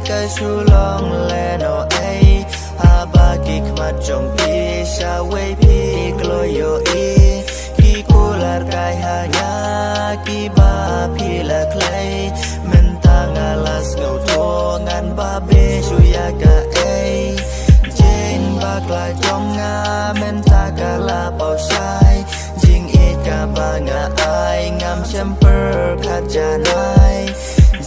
cái su long lẹ nó ấy ha ba kỳ mặt trong pi sa way pi gloyo i ki kular kai hanya ki ba pi la clay menta ngalas ngau to ngan ba be su ya ka ấy jeng ba kla jong nga menta kala pau sai jing e ka ba nga ai ngam champer khat janai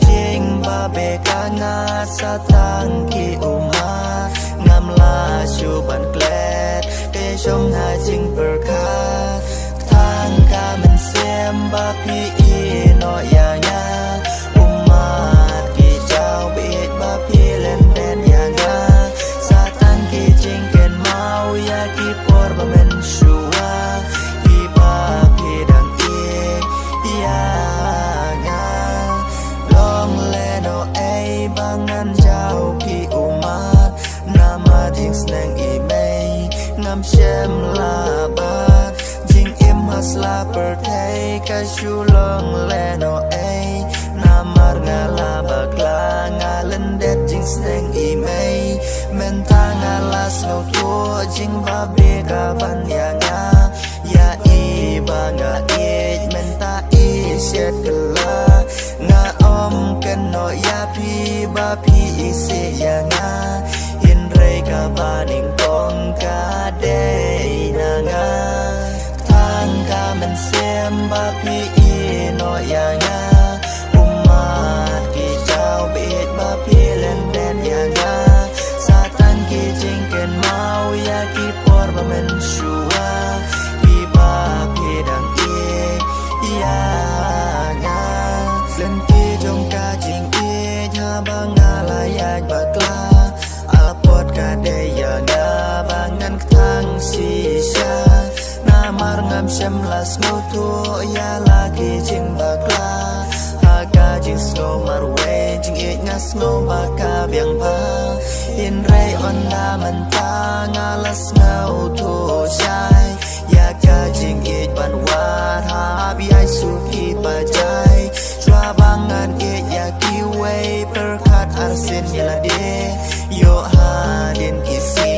jing ba be ka nga satang ki uma ngam la su ban klet ke shong ha jing per kha thang ka men sem ba pi i no ya nga uma ki chao be ba pi len den ya nga satang ki jing ken mau ya ki por ba men shua ki ba pi dang i ya nga long le no ai bangan chao ki uma nama things nang i mai ngam shem la ba jing im hasla per thai ka shu long le no ai namar ngala bakla ngalen det jing nang i mai men ta ngala so to jing ba be ka ban ya nga ya i ba nga i men ta i shet kala nga om ken no ya pi ba pi i se ya nga hin rei ka ba ning tong ka de na nga thang ka men sem ba pi i no ya nga umat ki chao be ba pi len den ya nga satan ki jing ken mau ya ki por ba men shua ki ba pi dang i ya nga len ki jong ka jing i ha ba nga la ya ba kla apot ka de ya nga ba ngan thang si sha na mar ngam shem las ngau tu ya la ki jing ba kla ha ka jing sno mar we jing i ngas no ba ka biang ba in rei on da man ta nga las ngau tu shai ya ka jing i ban wa ha bi ai su ki ba jai chwa bangan e ya ki we per khat arsen ya la de yo ha den ki si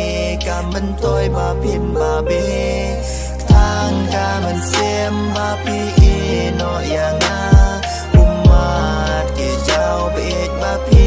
ka man toy ba pin ba be thang ka man sem ba pi i no ya nga umat ki chao be ba pi